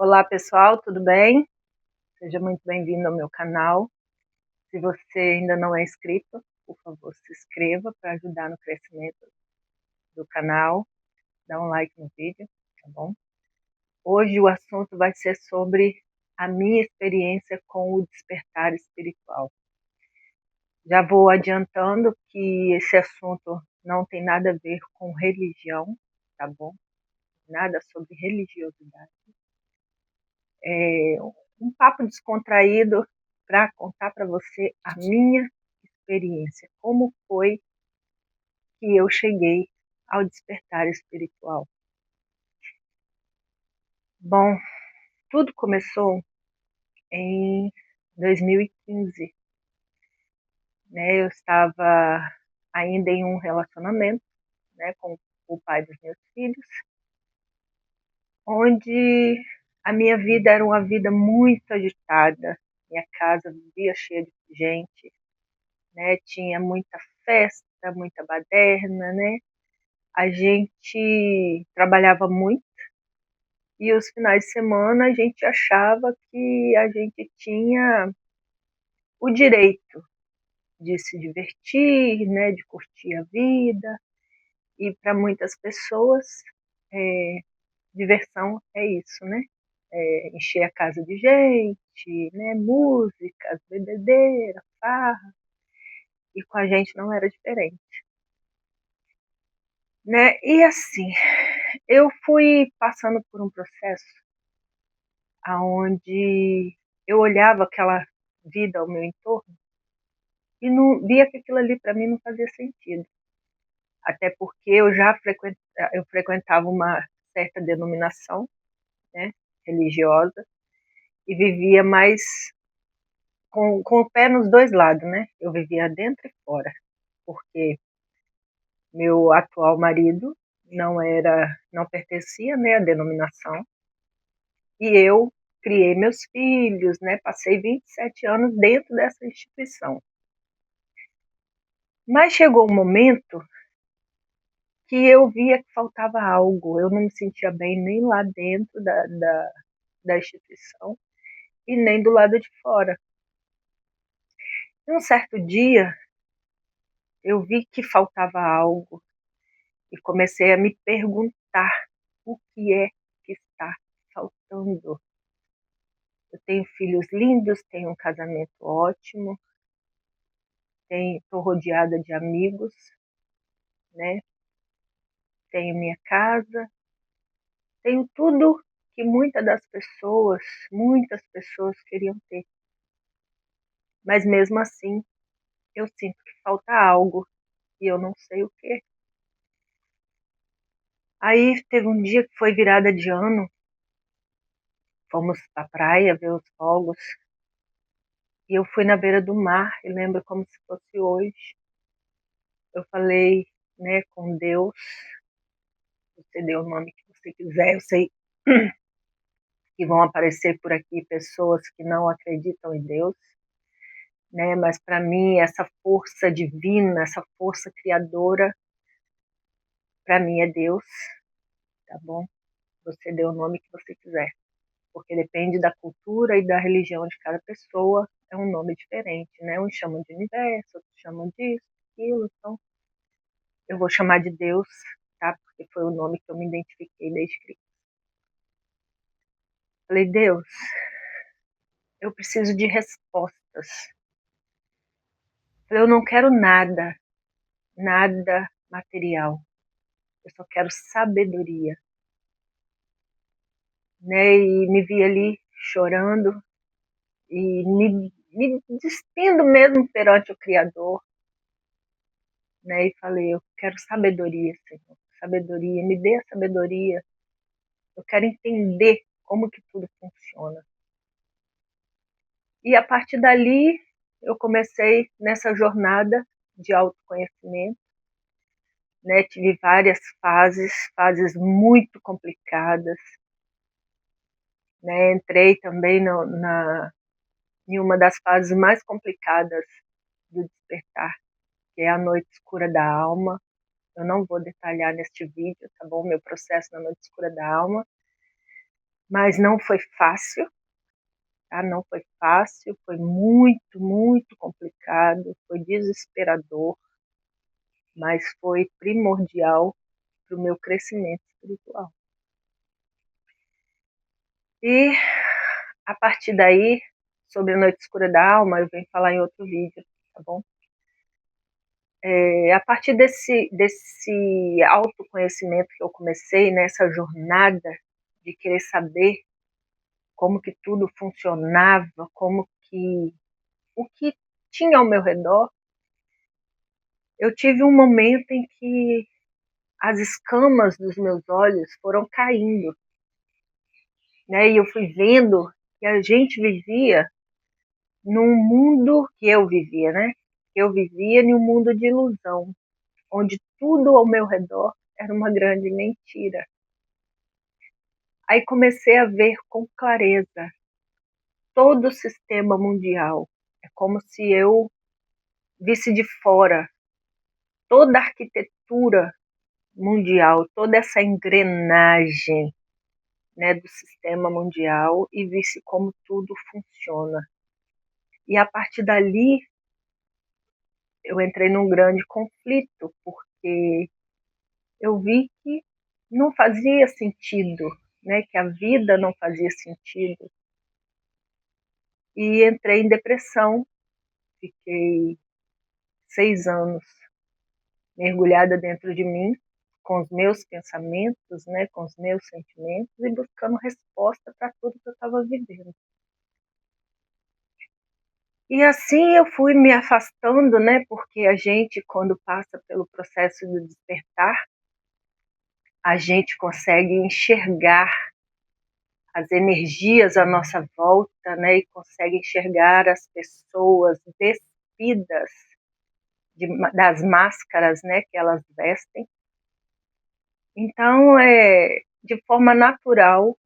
Olá pessoal, tudo bem? Seja muito bem-vindo ao meu canal. Se você ainda não é inscrito, por favor, se inscreva para ajudar no crescimento do canal. Dá um like no vídeo, tá bom? Hoje o assunto vai ser sobre a minha experiência com o despertar espiritual. Já vou adiantando que esse assunto não tem nada a ver com religião, tá bom? Nada sobre religiosidade. É um papo descontraído para contar para você a minha experiência, como foi que eu cheguei ao despertar espiritual. Bom, tudo começou em 2015, né? Eu estava ainda em um relacionamento, né, com o pai dos meus filhos, onde a minha vida era uma vida muito agitada. Minha casa vivia cheia de gente, né? Tinha muita festa, muita baderna, né? A gente trabalhava muito e os finais de semana a gente achava que a gente tinha o direito de se divertir, né? De curtir a vida. E para muitas pessoas, é, diversão é isso, né? Encher a casa de gente, né? Músicas, bebedeira, farra. E com a gente não era diferente. Né? E assim, eu fui passando por um processo aonde eu olhava aquela vida ao meu entorno e não via que aquilo ali para mim não fazia sentido. Até porque eu frequentava uma certa denominação, né, religiosa, e vivia mais com o pé nos dois lados, né? Eu vivia dentro e fora, porque meu atual marido não pertencia, né, à denominação. E eu criei meus filhos, né? Passei 27 anos dentro dessa instituição. Mas chegou um momento que eu via que faltava algo. Eu não me sentia bem nem lá dentro da instituição e nem do lado de fora. E um certo dia eu vi que faltava algo e comecei a me perguntar o que é que está faltando. Eu tenho filhos lindos, tenho um casamento ótimo, estou rodeada de amigos, né? Tenho minha casa, tenho tudo que muitas pessoas queriam ter. Mas mesmo assim, eu sinto que falta algo e eu não sei o que. Aí teve um dia que foi virada de ano, fomos pra praia ver os fogos e eu fui na beira do mar e lembro como se fosse hoje. Eu falei, né, com Deus, você dê o nome que você quiser, eu sei que vão aparecer por aqui pessoas que não acreditam em Deus, né? Mas para mim essa força divina, essa força criadora, para mim é Deus, tá bom? Você dê o nome que você quiser, porque depende da cultura e da religião de cada pessoa, é um nome diferente, né? Uns chamam de universo, outros chamam disso, aquilo, então eu vou chamar de Deus, tá? Porque foi o nome que eu me identifiquei desde criança. Falei, Deus, eu preciso de respostas. Eu não quero nada, nada material. Eu só quero sabedoria, né? E me vi ali chorando e me despindo mesmo perante o Criador, né? E falei, eu quero sabedoria, Senhor, sabedoria, me dê a sabedoria. Eu quero entender como que tudo funciona. E a partir dali eu comecei nessa jornada de autoconhecimento, né? Tive várias fases muito complicadas, né? Entrei também em uma das fases mais complicadas do despertar, que é a noite escura da alma. Eu não vou detalhar neste vídeo, tá bom? Meu processo na noite escura da alma, mas não foi fácil, tá? Não foi fácil, foi muito, muito complicado, foi desesperador, mas foi primordial para o meu crescimento espiritual. E a partir daí, sobre a noite escura da alma, eu venho falar em outro vídeo, tá bom? A partir desse autoconhecimento que eu comecei, nessa jornada de querer saber como que tudo funcionava, como que o que tinha ao meu redor, eu tive um momento em que as escamas dos meus olhos foram caindo, né? E eu fui vendo que a gente vivia num mundo que eu vivia, né? Eu vivia em um mundo de ilusão, onde tudo ao meu redor era uma grande mentira. Aí comecei a ver com clareza todo o sistema mundial. É como se eu visse de fora toda a arquitetura mundial, toda essa engrenagem, né, do sistema mundial e visse como tudo funciona. E a partir dali eu entrei num grande conflito, porque eu vi que não fazia sentido, né, que a vida não fazia sentido. E entrei em depressão, fiquei 6 anos mergulhada dentro de mim, com os meus pensamentos, né, com os meus sentimentos e buscando resposta para tudo que eu estava vivendo. E assim eu fui me afastando, né, porque a gente, quando passa pelo processo de despertar, a gente consegue enxergar as energias à nossa volta, né, e consegue enxergar as pessoas despidas das máscaras, né, que elas vestem. Então, de forma natural,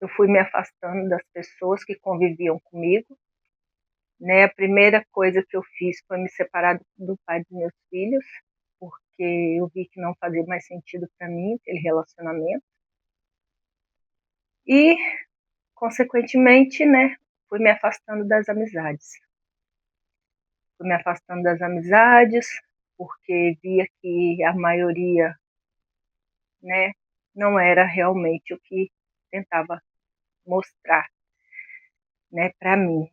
eu fui me afastando das pessoas que conviviam comigo, né? A primeira coisa que eu fiz foi me separar do pai dos meus filhos, porque eu vi que não fazia mais sentido para mim aquele relacionamento. E, consequentemente, né, fui me afastando das amizades. Fui me afastando das amizades, porque via que a maioria, né, não era realmente o que tentava mostrar, né, para mim.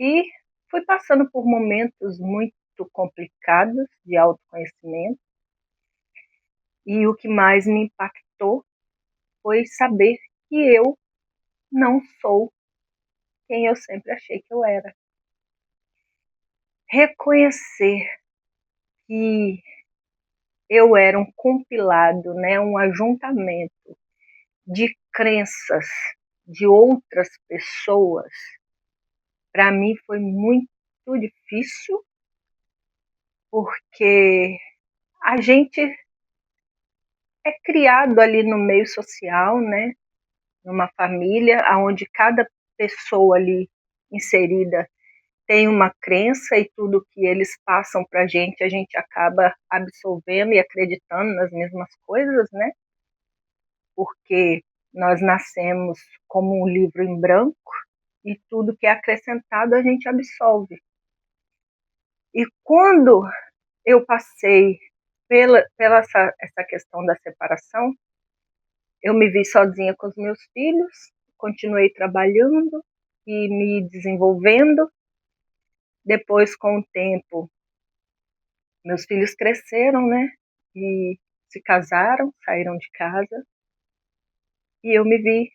E fui passando por momentos muito complicados de autoconhecimento, e o que mais me impactou foi saber que eu não sou quem eu sempre achei que eu era. Reconhecer que eu era um compilado, né, um ajuntamento de crenças de outras pessoas, para mim foi muito difícil, porque a gente é criado ali no meio social, né, numa família, onde cada pessoa ali inserida tem uma crença e tudo que eles passam para a gente acaba absorvendo e acreditando nas mesmas coisas, né? Porque nós nascemos como um livro em branco e tudo que é acrescentado a gente absolve. E quando eu passei pela essa questão da separação, eu me vi sozinha com os meus filhos, continuei trabalhando e me desenvolvendo. Depois, com o tempo, meus filhos cresceram, né? E se casaram, saíram de casa. E eu me vi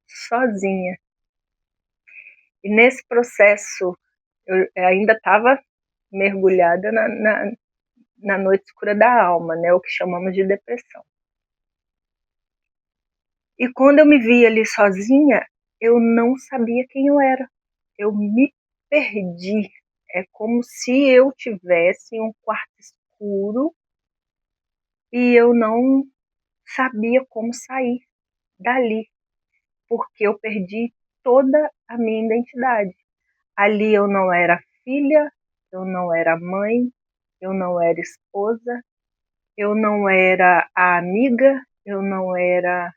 sozinha. E nesse processo, eu ainda estava mergulhada na noite escura da alma, né? O que chamamos de depressão. E quando eu me vi ali sozinha, eu não sabia quem eu era. Eu me perdi. É como se eu tivesse em um quarto escuro e eu não sabia como sair dali, porque eu perdi toda a minha identidade. Ali eu não era filha, eu não era mãe, eu não era esposa, eu não era a amiga, eu não era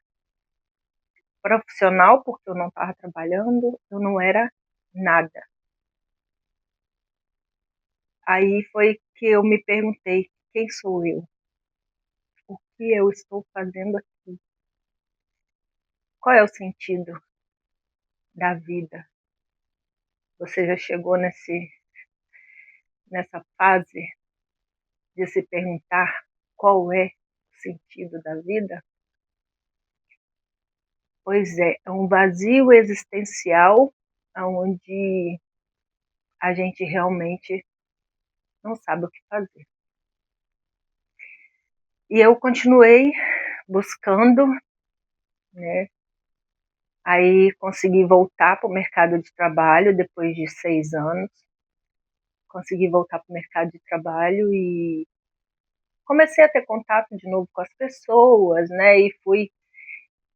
profissional, porque eu não estava trabalhando, eu não era nada. Aí foi que eu me perguntei, quem sou eu? O que eu estou fazendo aqui? Qual é o sentido da vida? Você já chegou nessa fase de se perguntar qual é o sentido da vida? Pois é um vazio existencial onde a gente realmente não sabe o que fazer. E eu continuei buscando, né? Aí consegui voltar para o mercado de trabalho depois de 6 anos. Consegui voltar para o mercado de trabalho e comecei a ter contato de novo com as pessoas, né? E fui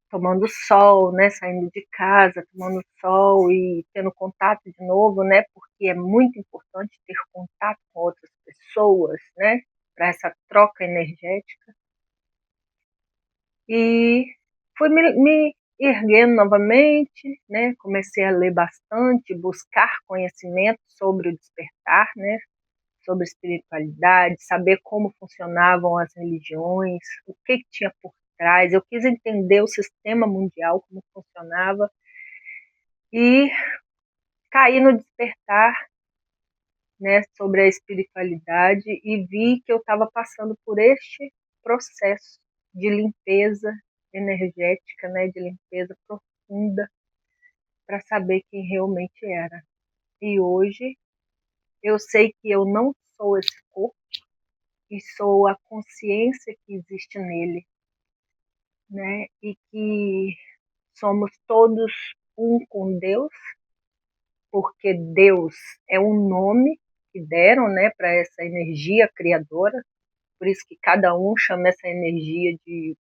tomando sol, né? Saindo de casa, tomando sol e tendo contato de novo, né? Porque é muito importante ter contato com outras pessoas, né? Para essa troca energética. E fui me erguendo novamente, né? Comecei a ler bastante, buscar conhecimento sobre o despertar, né? Sobre espiritualidade, saber como funcionavam as religiões, o que tinha por trás. Eu quis entender o sistema mundial, como funcionava, e caí no despertar, né, sobre a espiritualidade e vi que eu estava passando por este processo de limpeza energética, né, de limpeza profunda, para saber quem realmente era. E hoje eu sei que eu não sou esse corpo, e sou a consciência que existe nele, né? E que somos todos um com Deus, porque Deus é um nome que deram, né, para essa energia criadora, por isso que cada um chama essa energia de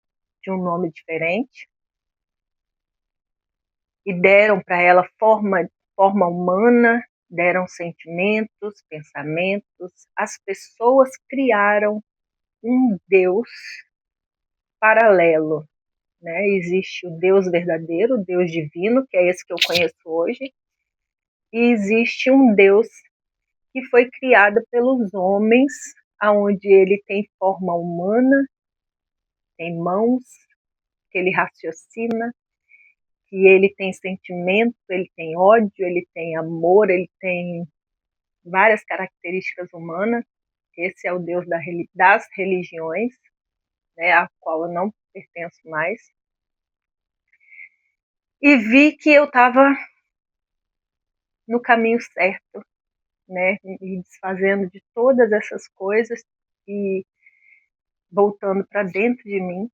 um nome diferente, e deram para ela forma humana, deram sentimentos, pensamentos, as pessoas criaram um Deus paralelo, né? Existe o Deus verdadeiro, o Deus divino, que é esse que eu conheço hoje, e existe um Deus que foi criado pelos homens, aonde ele tem forma humana, tem mãos, que ele raciocina, que ele tem sentimento, ele tem ódio, ele tem amor, ele tem várias características humanas. Esse é o Deus das religiões, né, a qual eu não pertenço mais. E vi que eu estava no caminho certo, né, e desfazendo de todas essas coisas e voltando para dentro de mim,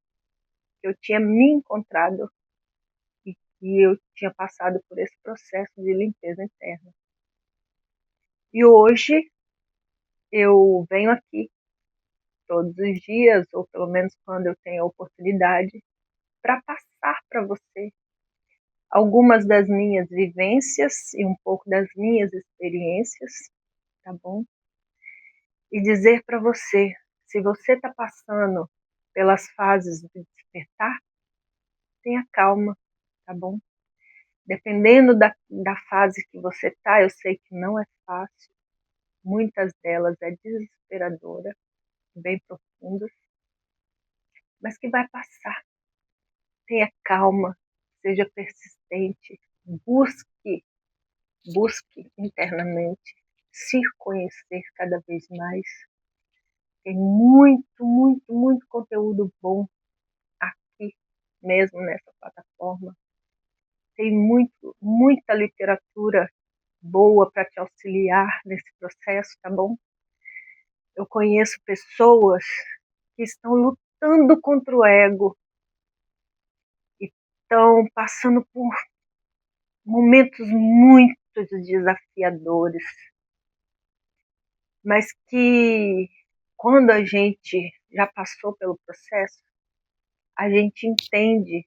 eu tinha me encontrado e que eu tinha passado por esse processo de limpeza interna. E hoje eu venho aqui todos os dias, ou pelo menos quando eu tenho a oportunidade, para passar para você algumas das minhas vivências e um pouco das minhas experiências, tá bom? E dizer para você, se você está passando pelas fases de despertar, tenha calma, tá bom? Dependendo da fase que você está, eu sei que não é fácil, muitas delas é desesperadora, bem profundas, mas que vai passar. Tenha calma, seja persistente, busque internamente se conhecer cada vez mais. Tem muito, muito, muito conteúdo bom aqui mesmo nessa plataforma. Tem muita literatura boa para te auxiliar nesse processo, tá bom? Eu conheço pessoas que estão lutando contra o ego e estão passando por momentos muito desafiadores, mas que quando a gente já passou pelo processo, a gente entende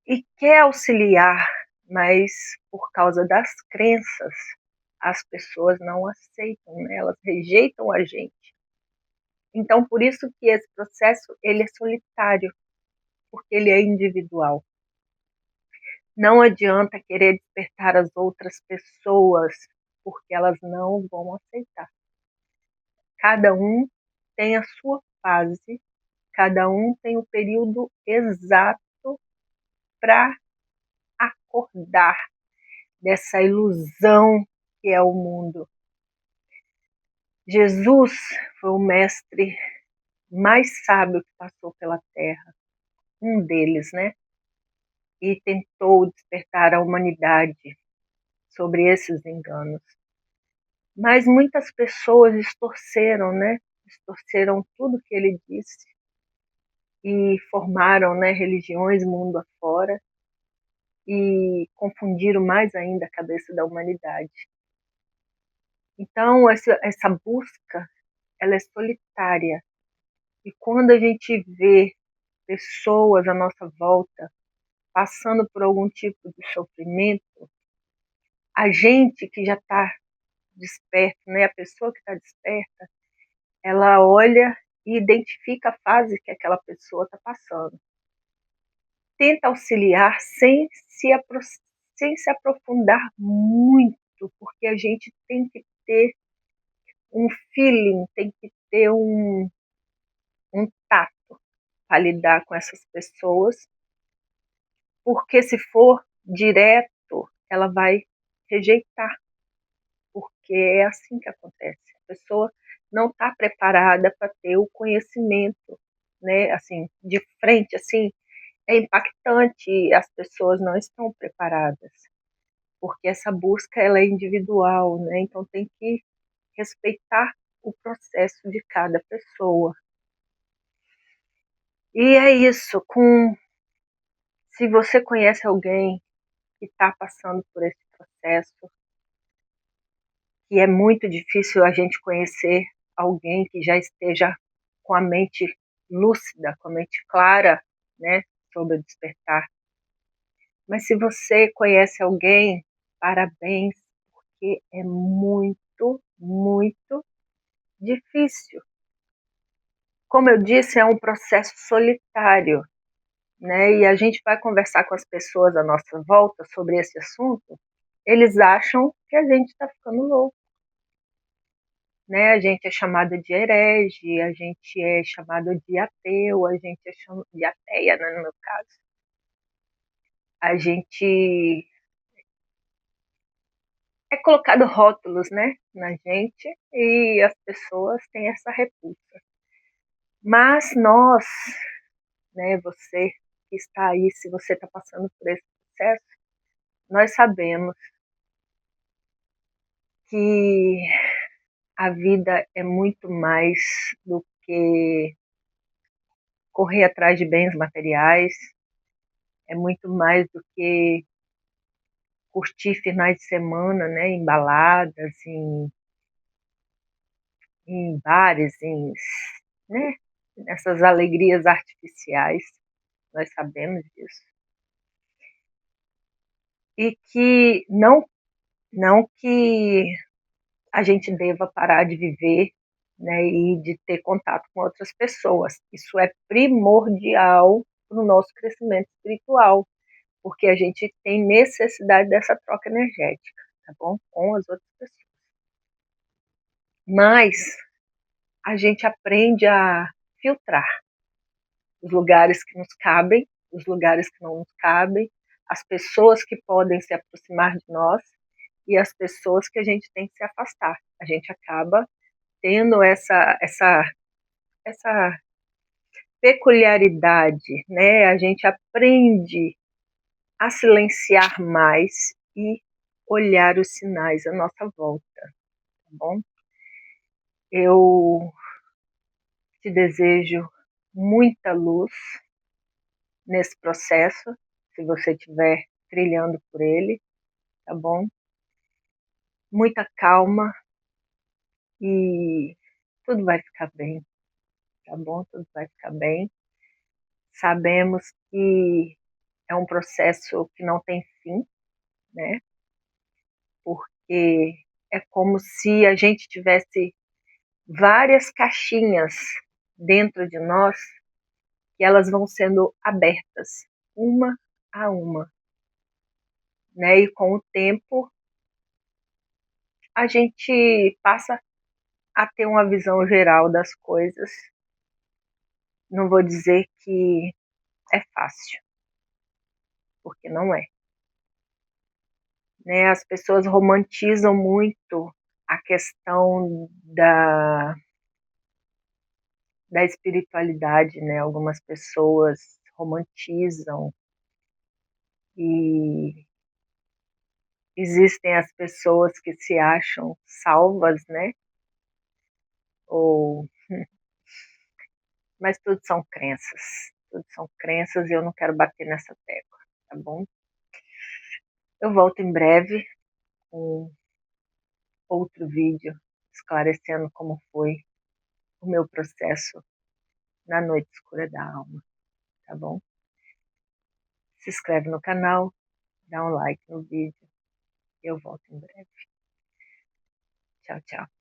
e quer auxiliar, mas por causa das crenças, as pessoas não aceitam, né? Elas rejeitam a gente. Então, por isso que esse processo ele é solitário, porque ele é individual. Não adianta querer despertar as outras pessoas, porque elas não vão aceitar. Cada um tem a sua fase, cada um tem o período exato para acordar dessa ilusão que é o mundo. Jesus foi o mestre mais sábio que passou pela Terra, um deles, né? E tentou despertar a humanidade sobre esses enganos. Mas muitas pessoas distorceram, né? Distorceram tudo que ele disse e formaram, né, religiões mundo afora e confundiram mais ainda a cabeça da humanidade. Então, essa busca, ela é solitária. E quando a gente vê pessoas à nossa volta passando por algum tipo de sofrimento, a gente que já está desperto, né, a pessoa que está desperta, ela olha e identifica a fase que aquela pessoa está passando. Tenta auxiliar sem se aprofundar muito, porque a gente tem que ter um feeling, tem que ter um tato para lidar com essas pessoas, porque se for direto, ela vai rejeitar, porque é assim que acontece. A pessoa não está preparada para ter o conhecimento, né? Assim, de frente, assim, é impactante. As pessoas não estão preparadas, porque essa busca ela é individual, né? Então tem que respeitar o processo de cada pessoa. E é isso. Se você conhece alguém que está passando por esse processo, que é muito difícil a gente conhecer alguém que já esteja com a mente lúcida, com a mente clara, né, sobre o despertar. Mas se você conhece alguém, parabéns, porque é muito, muito difícil. Como eu disse, é um processo solitário, né? E a gente vai conversar com as pessoas à nossa volta sobre esse assunto, eles acham que a gente está ficando louco, né? A gente é chamado de herege, a gente é chamado de ateu, a gente é chamado de ateia, né, no meu caso. A gente é colocado rótulos, né, na gente, e as pessoas têm essa repulsa. Mas nós, né, você que está aí, se você está passando por esse processo, nós sabemos que a vida é muito mais do que correr atrás de bens materiais, é muito mais do que curtir finais de semana, né, em baladas, em bares, né, nessas alegrias artificiais, nós sabemos disso. E que não que a gente deva parar de viver, né, e de ter contato com outras pessoas. Isso é primordial para o nosso crescimento espiritual, porque a gente tem necessidade dessa troca energética, tá bom? Com as outras pessoas. Mas a gente aprende a filtrar os lugares que nos cabem, os lugares que não nos cabem, as pessoas que podem se aproximar de nós e as pessoas que a gente tem que se afastar. A gente acaba tendo essa peculiaridade, né? A gente aprende a silenciar mais e olhar os sinais à nossa volta, tá bom? Eu te desejo muita luz nesse processo, se você estiver trilhando por ele, tá bom? Muita calma e tudo vai ficar bem, tá bom? Tudo vai ficar bem. Sabemos que é um processo que não tem fim, né? Porque é como se a gente tivesse várias caixinhas dentro de nós e elas vão sendo abertas uma a uma. né? E com o tempo a gente passa a ter uma visão geral das coisas. Não vou dizer que é fácil, porque não é, né? As pessoas romantizam muito a questão da espiritualidade, né? Algumas pessoas romantizam e existem as pessoas que se acham salvas, né? Ou, mas tudo são crenças e eu não quero bater nessa tecla, tá bom? Eu volto em breve com outro vídeo esclarecendo como foi o meu processo na noite escura da alma, tá bom? Se inscreve no canal, dá um like no vídeo. Eu volto em breve. Tchau, tchau.